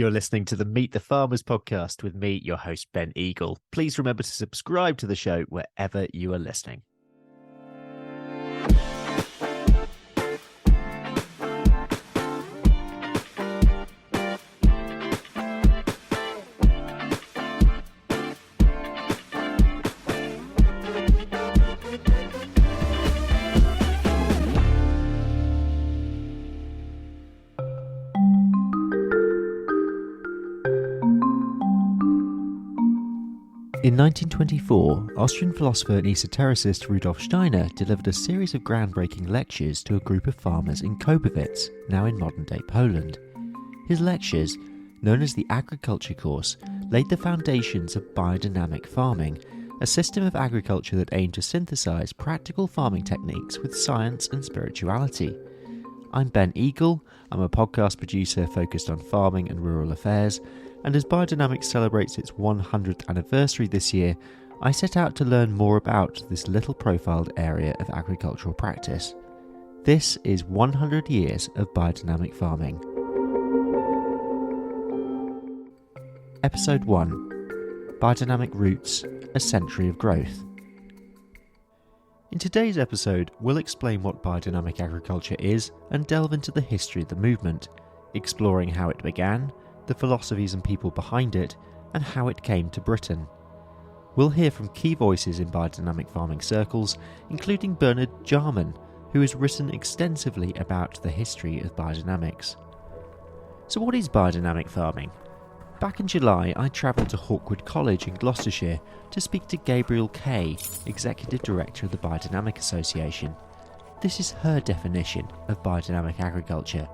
You're listening to the Meet the Farmers podcast with me, your host, Ben Eagle. Please remember to subscribe to the show wherever you are listening. In 1924, Austrian philosopher and esotericist Rudolf Steiner delivered a series of groundbreaking lectures to a group of farmers in Kobowitz, now in modern-day Poland. His lectures, known as the Agriculture Course, laid the foundations of biodynamic farming, a system of agriculture that aimed to synthesize practical farming techniques with science and spirituality. I'm Ben Eagle. I'm a podcast producer focused on farming and rural affairs, and as Biodynamics celebrates its 100th anniversary this year, I set out to learn more about this little profiled area of agricultural practice. This is 100 years of biodynamic farming. Episode 1: Biodynamic Roots, a Century of Growth. In today's episode, we'll explain what biodynamic agriculture is and delve into the history of the movement, exploring how it began, the philosophies and people behind it, and how it came to Britain. We'll hear from key voices in biodynamic farming circles, including Bernard Jarman, who has written extensively about the history of biodynamics. So what is biodynamic farming? Back in July, I travelled to Hawkwood College in Gloucestershire to speak to Gabriel Kaye, Executive Director of the Biodynamic Association. This is her definition of biodynamic agriculture.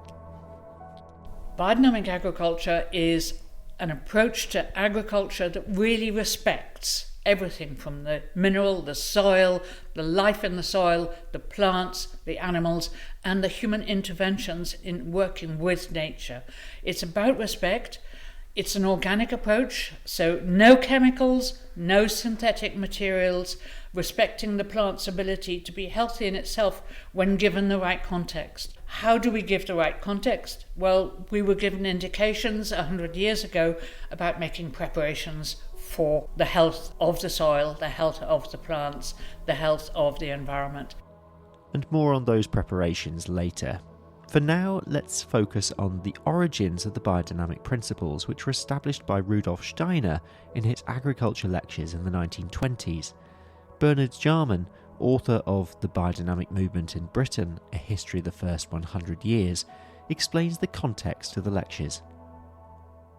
Biodynamic agriculture is an approach to agriculture that really respects everything from the mineral, the soil, the life in the soil, the plants, the animals, and the human interventions in working with nature. It's about respect. It's an organic approach, so no chemicals, no synthetic materials, respecting the plant's ability to be healthy in itself when given the right context. How do we give the right context? Well, we were given indications 100 years ago about making preparations for the health of the soil, the health of the plants, the health of the environment. And more on those preparations later. For now, let's focus on the origins of the biodynamic principles which were established by Rudolf Steiner in his agriculture lectures in the 1920s. Bernard Jarman, author of The Biodynamic Movement in Britain, A History of the First 100 Years, explains the context of the lectures.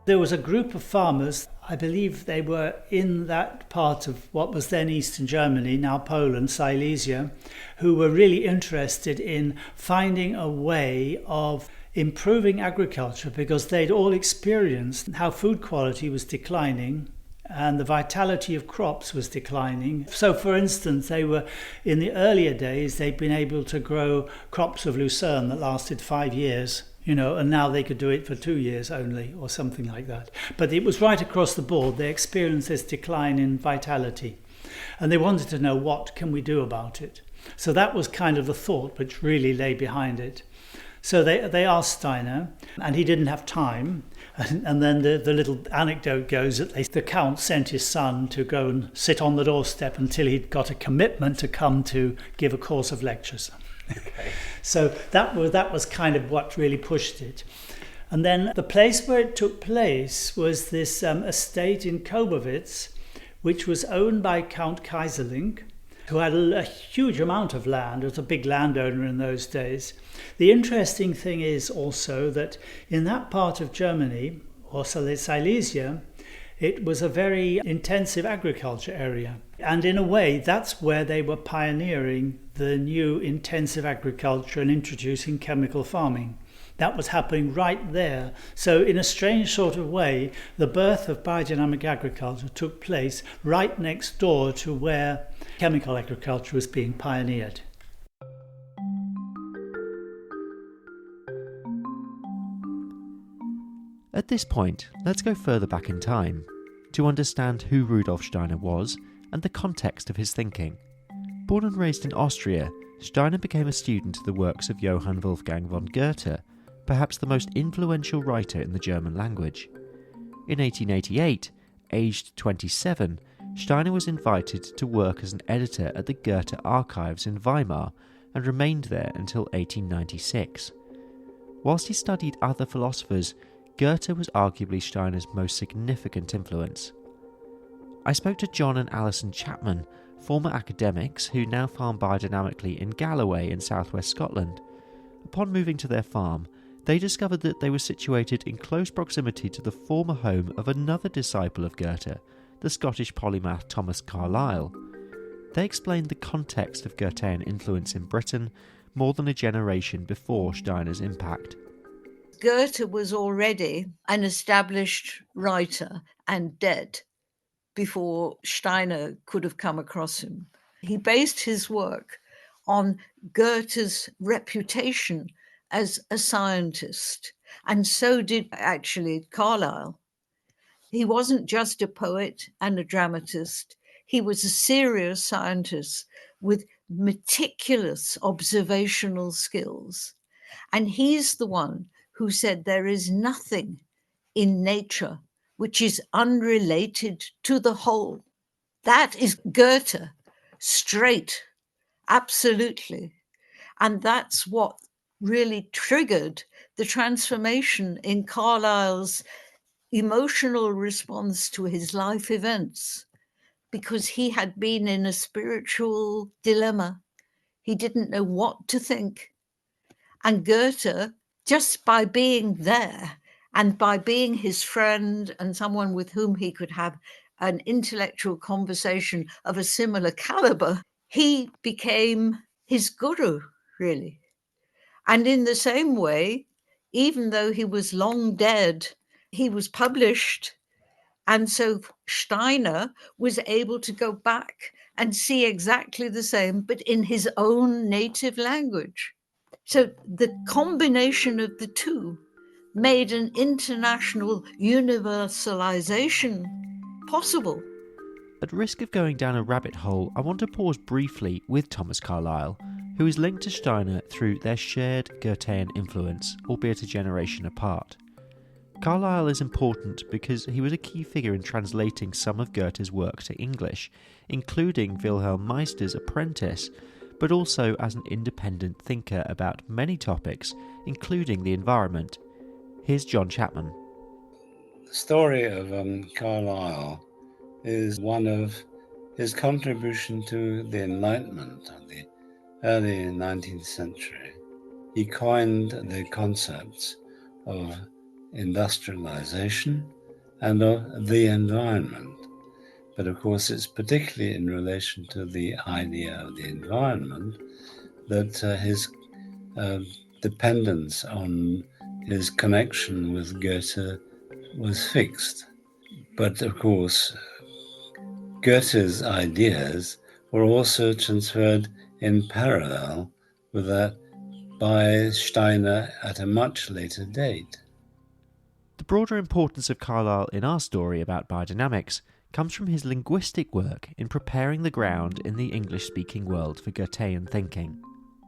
There was a group of farmers, I believe they were in that part of what was then Eastern Germany, now Poland, Silesia, who were really interested in finding a way of improving agriculture because they'd all experienced how food quality was declining and the vitality of crops was declining. So, for instance, they were, in the earlier days, they'd been able to grow crops of lucerne that lasted 5 years. And now they could do it for 2 years only or something like that. But it was right across the board. They experienced this decline in vitality. And they wanted to know, what can we do about it? So that was kind of the thought which really lay behind it. So they asked Steiner, and he didn't have time. And then the little anecdote goes that the Count sent his son to go and sit on the doorstep until he'd got a commitment to come to give a course of lectures. Okay. So that was kind of what really pushed it. And then the place where it took place was this estate in Kobowitz, which was owned by Count Kaiserling, who had a huge amount of land. He was a big landowner in those days. The interesting thing is also that in that part of Germany, or Silesia, it was a very intensive agriculture area. And in a way, that's where they were pioneering the new intensive agriculture and introducing chemical farming. That was happening right there. So in a strange sort of way, the birth of biodynamic agriculture took place right next door to where chemical agriculture was being pioneered. At this point, let's go further back in time to understand who Rudolf Steiner was and the context of his thinking. Born and raised in Austria, Steiner became a student of the works of Johann Wolfgang von Goethe, perhaps the most influential writer in the German language. In 1888, aged 27, Steiner was invited to work as an editor at the Goethe archives in Weimar and remained there until 1896. Whilst he studied other philosophers, Goethe was arguably Steiner's most significant influence. I spoke to John and Alison Chapman, former academics who now farm biodynamically in Galloway in southwest Scotland. Upon moving to their farm, they discovered that they were situated in close proximity to the former home of another disciple of Goethe, the Scottish polymath Thomas Carlyle. They explained the context of Goethean influence in Britain more than a generation before Steiner's impact. Goethe was already an established writer and dead before Steiner could have come across him. He based his work on Goethe's reputation as a scientist, and so did actually Carlyle. He wasn't just a poet and a dramatist. He was a serious scientist with meticulous observational skills. And he's the one who said there is nothing in nature which is unrelated to the whole. That is Goethe, straight, absolutely. And that's what really triggered the transformation in Carlyle's emotional response to his life events, because he had been in a spiritual dilemma. He didn't know what to think. And Goethe, just by being there and by being his friend and someone with whom he could have an intellectual conversation of a similar caliber, he became his guru, really. And in the same way, even though he was long dead, he was published. And so Steiner was able to go back and see exactly the same, but in his own native language. So the combination of the two made an international universalization possible. At risk of going down a rabbit hole, I want to pause briefly with Thomas Carlyle, who is linked to Steiner through their shared Goethean influence, albeit a generation apart. Carlyle is important because he was a key figure in translating some of Goethe's work to English, including Wilhelm Meister's Apprentice, but also as an independent thinker about many topics, including the environment. Here's John Chapman. The story of Carlyle is one of his contribution to the Enlightenment of the early 19th century. He coined the concepts of industrialization and of the environment. But of course, it's particularly in relation to the idea of the environment that his dependence on his connection with Goethe was fixed. But of course, Goethe's ideas were also transferred in parallel with that by Steiner at a much later date. The broader importance of Carlyle in our story about biodynamics comes from his linguistic work in preparing the ground in the English-speaking world for Goethean thinking.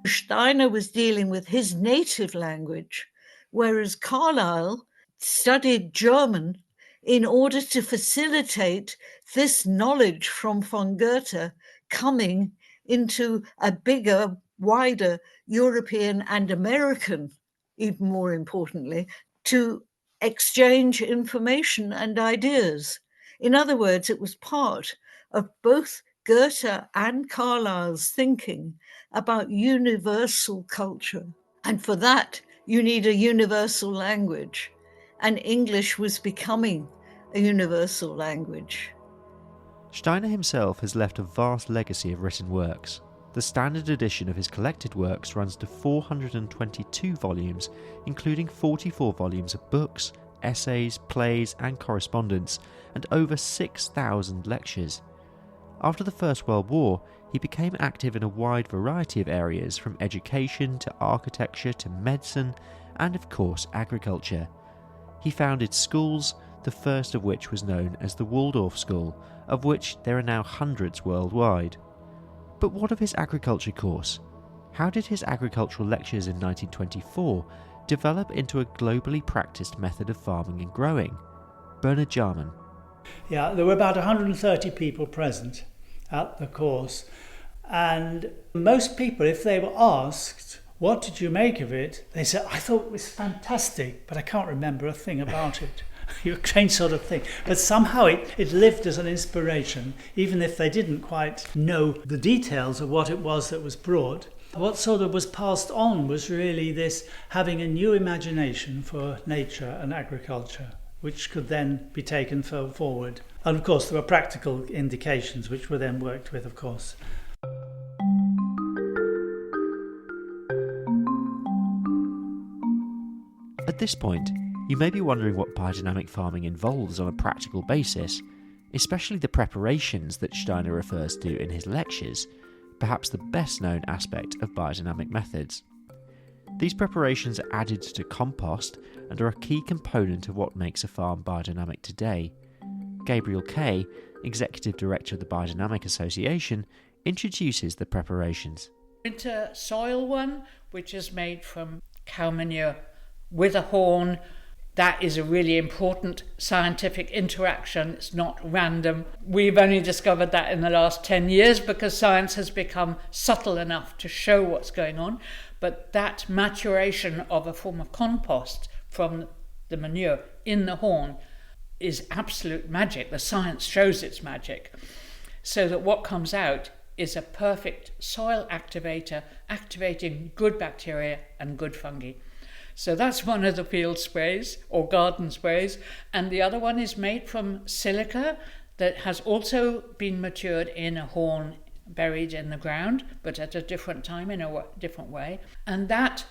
Steiner was dealing with his native language, whereas Carlyle studied German in order to facilitate this knowledge from von Goethe coming into a bigger, wider European and American, even more importantly, to exchange information and ideas. In other words, it was part of both Goethe and Carlyle's thinking about universal culture. And for that, you need a universal language. And English was becoming a universal language. Steiner himself has left a vast legacy of written works. The standard edition of his collected works runs to 422 volumes, including 44 volumes of books, essays, plays and correspondence, and over 6,000 lectures. After the First World War, he became active in a wide variety of areas, from education to architecture to medicine, and of course agriculture. He founded schools, the first of which was known as the Waldorf School, of which there are now hundreds worldwide. But what of his agriculture course? How did his agricultural lectures in 1924 develop into a globally practiced method of farming and growing? Bernard Jarman. Yeah, there were about 130 people present at the course. And most people, if they were asked, what did you make of it? They said, I thought it was fantastic, but I can't remember a thing about it. You're a strange sort of thing. But somehow it lived as an inspiration, even if they didn't quite know the details of what it was that was brought. What sort of was passed on was really this having a new imagination for nature and agriculture, which could then be taken forward. And of course, there were practical indications which were then worked with, of course. At this point, you may be wondering what biodynamic farming involves on a practical basis, especially the preparations that Steiner refers to in his lectures, perhaps the best known aspect of biodynamic methods. These preparations are added to compost and are a key component of what makes a farm biodynamic today. Gabriel Kaye, Executive Director of the Biodynamic Association, introduces the preparations. Winter soil one, which is made from cow manure with a horn. That is a really important scientific interaction. It's not random. We've only discovered that in the last 10 years because science has become subtle enough to show what's going on. But that maturation of a form of compost from the manure in the horn is absolute magic. The science shows it's magic. So that what comes out is a perfect soil activator, activating good bacteria and good fungi. So that's one of the field sprays or garden sprays. And the other one is made from silica that has also been matured in a horn buried in the ground, but at a different time in a different way. And that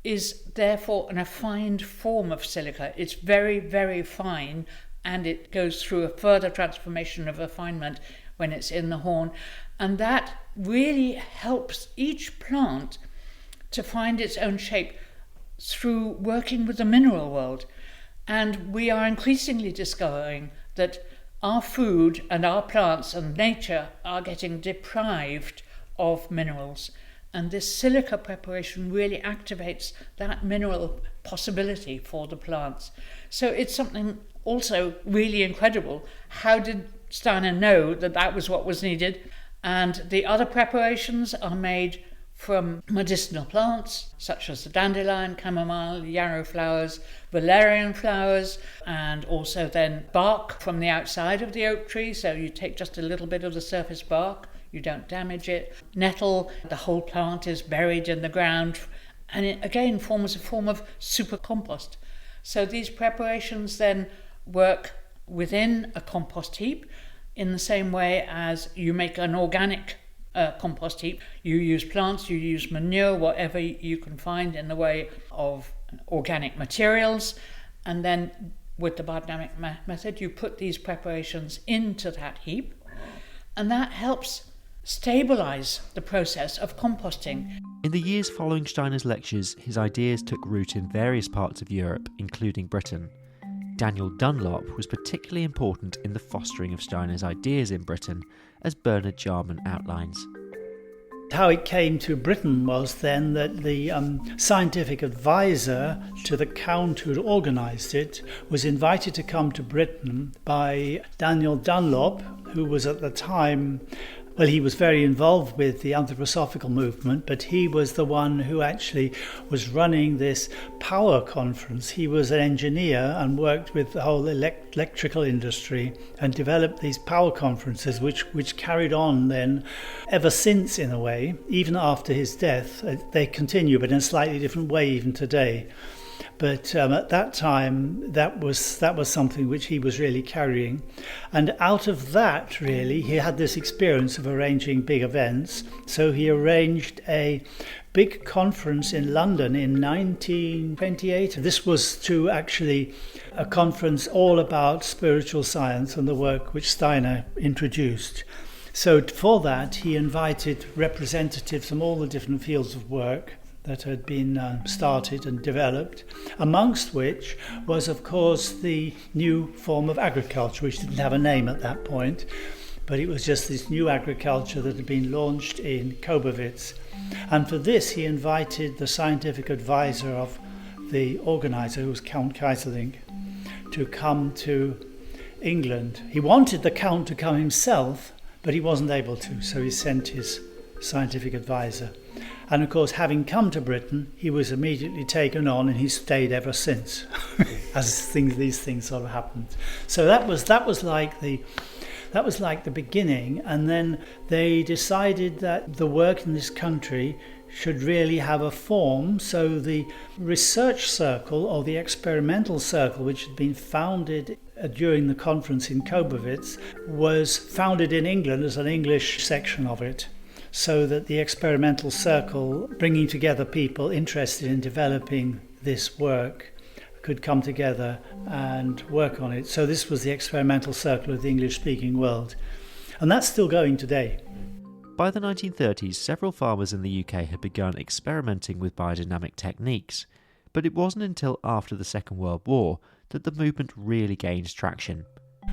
is therefore an affined form of silica. It's very, very fine, and it goes through a further transformation of refinement when it's in the horn. And that really helps each plant to find its own shape through working with the mineral world. And we are increasingly discovering that our food and our plants and nature are getting deprived of minerals. And this silica preparation really activates that mineral possibility for the plants. So it's something also really incredible. How did Steiner know that that was what was needed? And the other preparations are made from medicinal plants such as the dandelion, chamomile, yarrow flowers, valerian flowers, and also then bark from the outside of the oak tree. So you take just a little bit of the surface bark, you don't damage it. Nettle, the whole plant is buried in the ground, and it again forms a form of super compost. So these preparations then work within a compost heap in the same way as you make an organic compost heap. You use plants, you use manure, whatever you can find in the way of organic materials, and then with the biodynamic method you put these preparations into that heap, and that helps stabilize the process of composting. In the years following Steiner's lectures, his ideas took root in various parts of Europe, including Britain. Daniel Dunlop was particularly important in the fostering of Steiner's ideas in Britain, as Bernard Jarman outlines. How it came to Britain was then that the scientific advisor to the Count who'd organised it was invited to come to Britain by Daniel Dunlop, who was at the time, well, he was very involved with the anthroposophical movement, but he was the one who actually was running this power conference. He was an engineer and worked with the whole electrical industry and developed these power conferences, which carried on then ever since, in a way. Even after his death, they continue, but in a slightly different way even today. But at that time, that was something which he was really carrying. And out of that, really, he had this experience of arranging big events. So he arranged a big conference in London in 1928. This was to actually a conference all about spiritual science and the work which Steiner introduced. So for that, he invited representatives from all the different fields of work that had been started and developed, amongst which was, of course, the new form of agriculture, which didn't have a name at that point, but it was just this new agriculture that had been launched in Kobovitz. And for this, he invited the scientific advisor of the organizer, who was Count Kaiserling, to come to England. He wanted the Count to come himself, but he wasn't able to, so he sent his scientific advisor. And of course, having come to Britain, he was immediately taken on, and he's stayed ever since, as these things sort of happened. So that was like the beginning, and then they decided that the work in this country should really have a form. So the research circle, or the experimental circle, which had been founded during the conference in Kobovitz, was founded in England as an English section of it, so that the experimental circle, bringing together people interested in developing this work, could come together and work on it. So this was the experimental circle of the English-speaking world. And that's still going today. By the 1930s, several farmers in the UK had begun experimenting with biodynamic techniques, but it wasn't until after the Second World War that the movement really gained traction.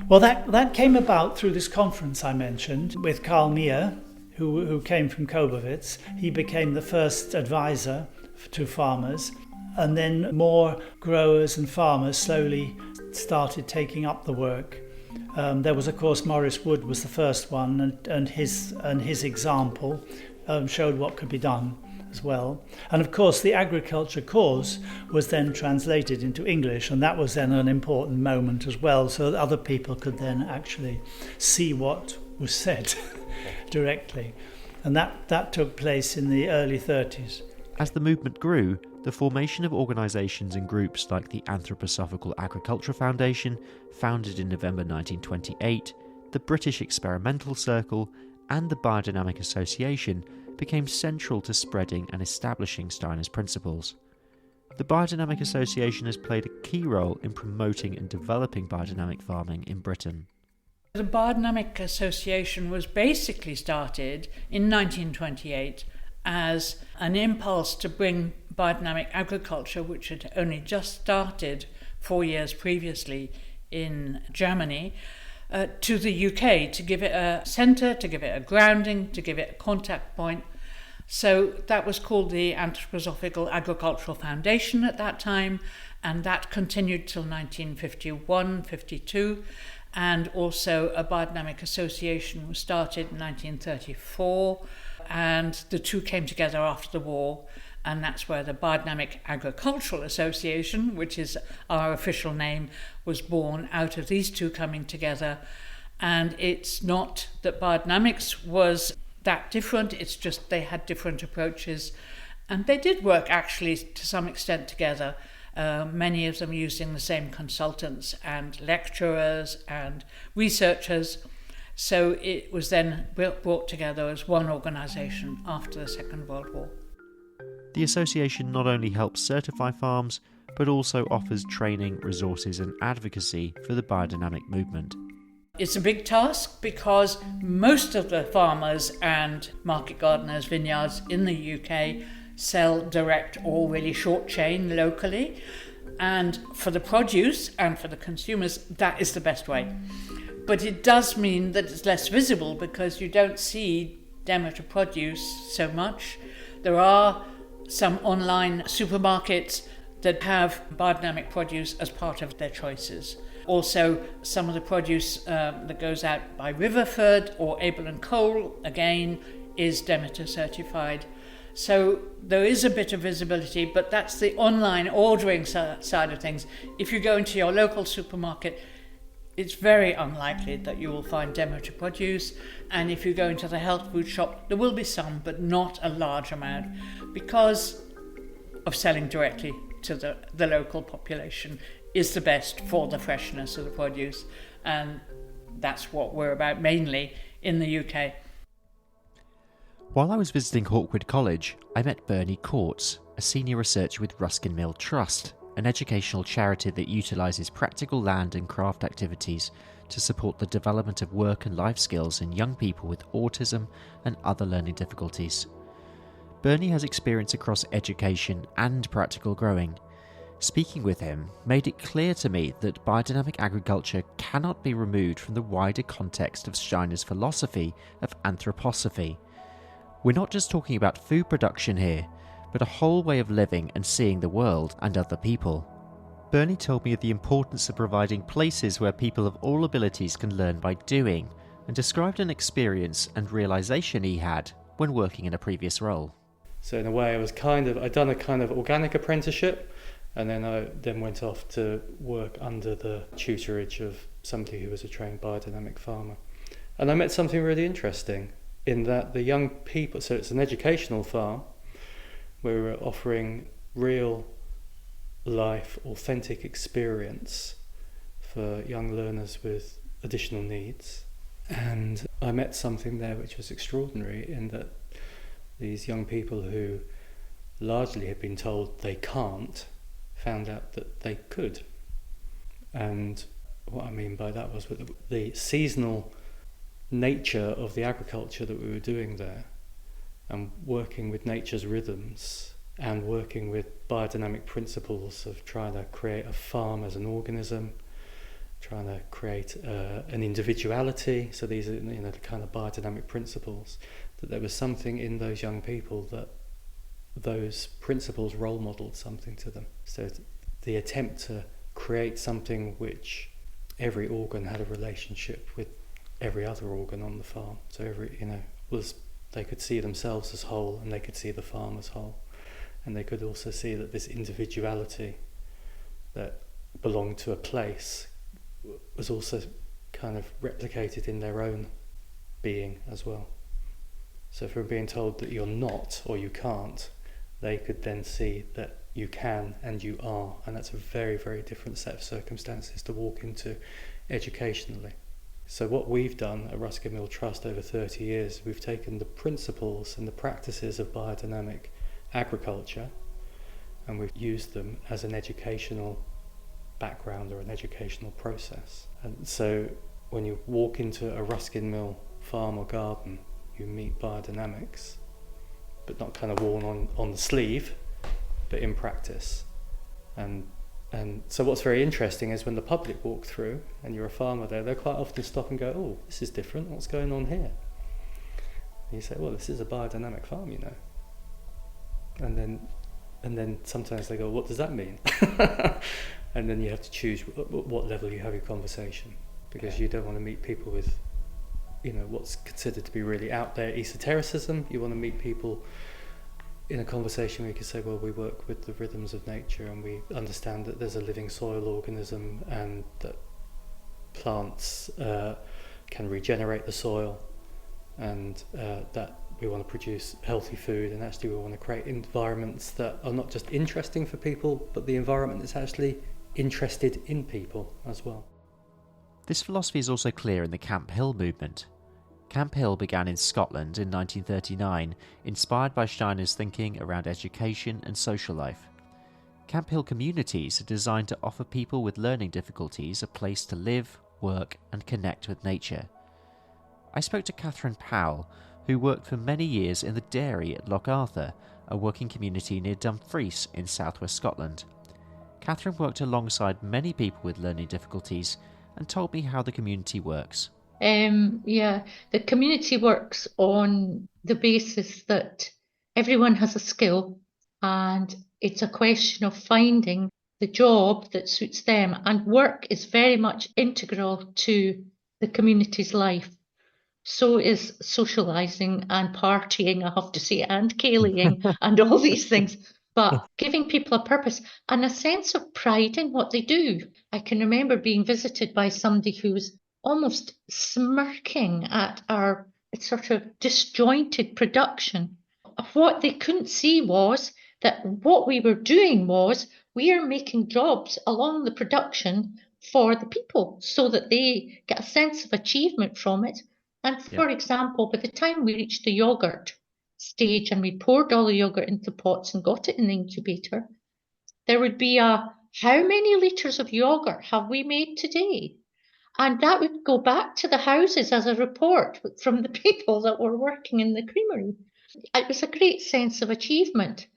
Well, that came about through this conference I mentioned with Carl Meyer, who came from Kobovitz. He became the first advisor to farmers, and then more growers and farmers slowly started taking up the work. There was, of course, Maurice Wood was the first one, and his example showed what could be done as well. And of course, the agriculture course was then translated into English, and that was then an important moment as well, so that other people could then actually see what was said directly. And that took place in the early 30s. As the movement grew, the formation of organisations and groups like the Anthroposophical Agriculture Foundation, founded in November 1928, the British Experimental Circle, and the Biodynamic Association became central to spreading and establishing Steiner's principles. The Biodynamic Association has played a key role in promoting and developing biodynamic farming in Britain. The Biodynamic Association was basically started in 1928 as an impulse to bring biodynamic agriculture, which had only just started 4 years previously in Germany, to the UK, to give it a centre, to give it a grounding, to give it a contact point. So that was called the Anthroposophical Agricultural Foundation at that time, and that continued till 1951-52. And also a Biodynamic Association was started in 1934, and the two came together after the war, and that's where the Biodynamic Agricultural Association, which is our official name, was born out of these two coming together. And it's not that biodynamics was that different, it's just they had different approaches, and they did work actually to some extent together. Many of them using the same consultants and lecturers and researchers. So it was then brought together as one organisation after the Second World War. The association not only helps certify farms, but also offers training, resources and advocacy for the biodynamic movement. It's a big task because most of the farmers and market gardeners' vineyards in the UK sell direct or really short chain locally, and for the produce and for the consumers that is the best way. But it does mean that it's less visible because you don't see Demeter produce so much. There are some online supermarkets that have biodynamic produce as part of their choices. Also, some of the produce that goes out by Riverford or Abel & Cole, again, is Demeter certified. So there is a bit of visibility, but that's the online ordering side of things. If you go into your local supermarket, it's very unlikely that you will find Demeter produce. And if you go into the health food shop, there will be some, but not a large amount, because of selling directly to the local population is the best for the freshness of the produce. And that's what we're about mainly in the UK. While I was visiting Hawkwood College, I met Berni Courts, a senior researcher with Ruskin Mill Trust, an educational charity that utilises practical land and craft activities to support the development of work and life skills in young people with autism and other learning difficulties. Berni has experience across education and practical growing. Speaking with him made it clear to me that biodynamic agriculture cannot be removed from the wider context of Steiner's philosophy of anthroposophy. We're not just talking about food production here, but a whole way of living and seeing the world and other people. Berni told me of the importance of providing places where people of all abilities can learn by doing, and described an experience and realisation he had when working in a previous role. So in a way, I'd done a kind of organic apprenticeship, and then I went off to work under the tutorage of somebody who was a trained biodynamic farmer. And I met something really interesting in that the young people, so it's an educational farm, where we were offering real life, authentic experience for young learners with additional needs. And I met something there which was extraordinary in that these young people who largely had been told they can't found out that they could. And what I mean by that was the seasonal nature of the agriculture that we were doing there, and working with nature's rhythms and working with biodynamic principles of trying to create a farm as an organism, trying to create an individuality. So these are the kind of biodynamic principles, that there was something in those young people that those principles role modelled something to them. So the attempt to create something which every organ had a relationship with every other organ on the farm. So they could see themselves as whole, and they could see the farm as whole, and they could also see that this individuality that belonged to a place was also kind of replicated in their own being as well. So from being told that you're not or you can't, they could then see that you can and you are, and that's a very, very different set of circumstances to walk into educationally. So what we've done at Ruskin Mill Trust over 30 years, we've taken the principles and the practices of biodynamic agriculture, and we've used them as an educational background or an educational process. And so when you walk into a Ruskin Mill farm or garden, you meet biodynamics, but not kind of worn on the sleeve, but in practice. And so what's very interesting is when the public walk through and you're a farmer there, they'll quite often stop and go, "Oh, this is different, what's going on here?" And you say, "Well, this is a biodynamic farm, you know." And then sometimes they go, "What does that mean?" And then you have to choose what level you have your conversation, because you don't want to meet people with, what's considered to be really out there esotericism. You want to meet people in a conversation where you can say, well, we work with the rhythms of nature, and we understand that there's a living soil organism, and that plants can regenerate the soil, and that we want to produce healthy food, and actually we want to create environments that are not just interesting for people, but the environment that's actually interested in people as well. This philosophy is also clear in the Camp Hill movement. Camp Hill began in Scotland in 1939, inspired by Steiner's thinking around education and social life. Camp Hill communities are designed to offer people with learning difficulties a place to live, work and connect with nature. I spoke to Catherine Powell, who worked for many years in the dairy at Loch Arthur, a working community near Dumfries in southwest Scotland. Catherine worked alongside many people with learning difficulties and told me how the community works. The community works on the basis that everyone has a skill, and it's a question of finding the job that suits them, and work is very much integral to the community's life. So is socialising and partying, I have to say, and caling and all these things, but giving people a purpose and a sense of pride in what they do. I can remember being visited by somebody who was almost smirking at our sort of disjointed production. What they couldn't see was that what we were doing was we are making jobs along the production for the people so that they get a sense of achievement from it. And for example, by the time we reached the yoghurt stage and we poured all the yoghurt into pots and got it in the incubator, there would be how many litres of yoghurt have we made today? And that would go back to the houses as a report from the people that were working in the creamery. It was a great sense of achievement.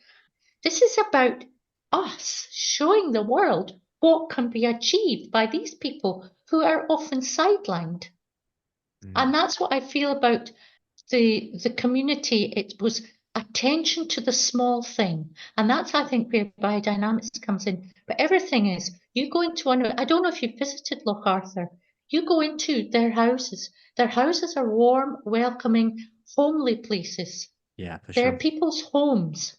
This is about us showing the world what can be achieved by these people who are often sidelined. And that's what I feel about the community. It was attention to the small thing. And that's, I think, where biodynamics comes in. But everything is You go into I don't know if you've visited Loch Arthur, you go into their houses. Their houses are warm, welcoming, homely places. Yeah, for They're sure. people's homes.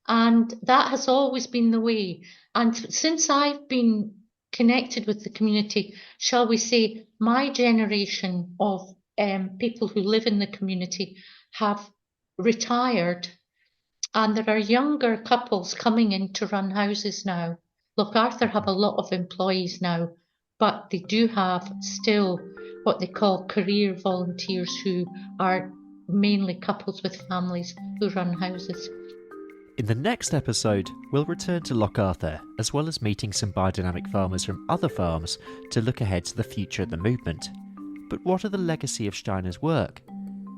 And that has always been the way. And since I've been connected with the community, shall we say, my generation of people who live in the community have retired, and there are younger couples coming in to run houses now. Loch Arthur have a lot of employees now, but they do have still what they call career volunteers, who are mainly couples with families who run houses. In the next episode, we'll return to Loch Arthur, as well as meeting some biodynamic farmers from other farms to look ahead to the future of the movement. But what are the legacy of Steiner's work?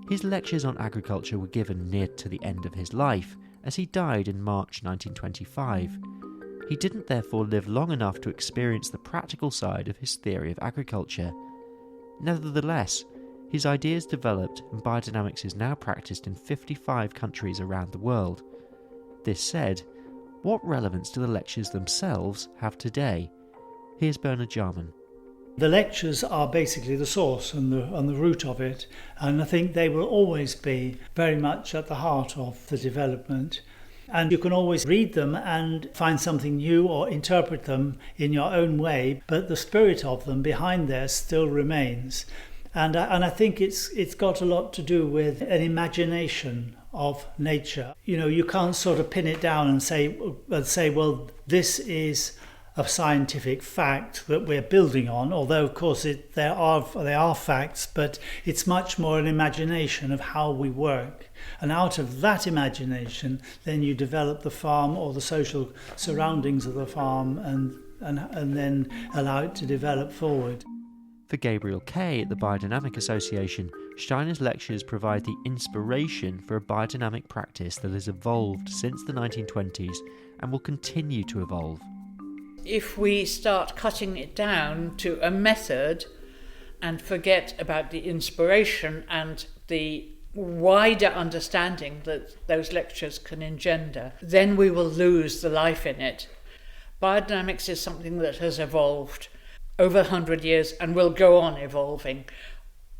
His lectures on agriculture were given near to the end of his life, as he died in March 1925. He didn't therefore live long enough to experience the practical side of his theory of agriculture. Nevertheless, his ideas developed and biodynamics is now practiced in 55 countries around the world. This said, what relevance do the lectures themselves have today? Here's Berni Jarman. The lectures are basically the source and the root of it, and I think they will always be very much at the heart of the development. And you can always read them and find something new or interpret them in your own way, but the spirit of them behind there still remains. And I think it's got a lot to do with an imagination of nature. You know, you can't sort of pin it down and say, well, this is a scientific fact that we're building on, although of course there are facts, but it's much more an imagination of how we work. And out of that imagination, then you develop the farm or the social surroundings of the farm and then allow it to develop forward. For Gabriel Kaye at the Biodynamic Association, Steiner's lectures provide the inspiration for a biodynamic practice that has evolved since the 1920s and will continue to evolve. If we start cutting it down to a method and forget about the inspiration and the wider understanding that those lectures can engender, then we will lose the life in it. Biodynamics is something that has evolved over 100 years and will go on evolving.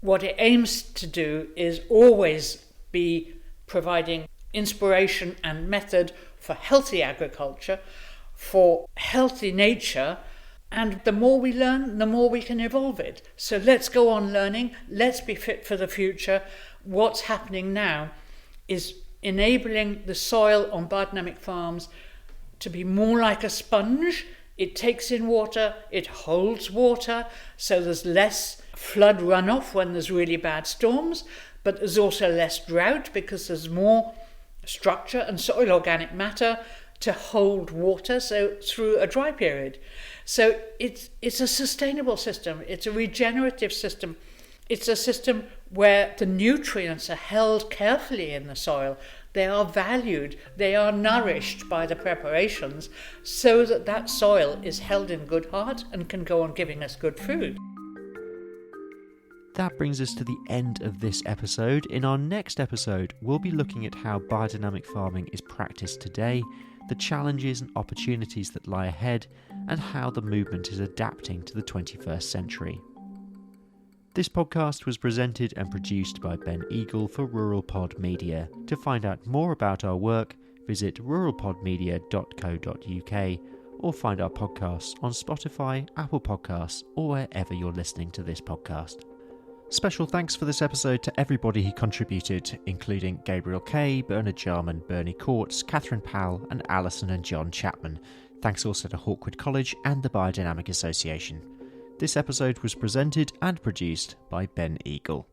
What it aims to do is always be providing inspiration and method for healthy agriculture, for healthy nature, and the more we learn, the more we can evolve it. So let's go on learning, let's be fit for the future. What's happening now is enabling the soil on biodynamic farms to be more like a sponge. It takes in water, it holds water, so there's less flood runoff when there's really bad storms, but there's also less drought because there's more structure and soil organic matter to hold water through a dry period. So it's a sustainable system, it's a regenerative system. It's a system where the nutrients are held carefully in the soil. They are valued, they are nourished by the preparations so that soil is held in good heart and can go on giving us good food. That brings us to the end of this episode. In our next episode, we'll be looking at how biodynamic farming is practiced today, the challenges and opportunities that lie ahead, and how the movement is adapting to the 21st century. This podcast was presented and produced by Ben Eagle for RuralPod Media. To find out more about our work, visit ruralpodmedia.co.uk or find our podcasts on Spotify, Apple Podcasts, or wherever you're listening to this podcast. Special thanks for this episode to everybody who contributed, including Gabriel Kaye, Berni Jarman, Berni Courts, Catherine Powell, and Alison and John Chapman. Thanks also to Hawkwood College and the Biodynamic Association. This episode was presented and produced by Ben Eagle.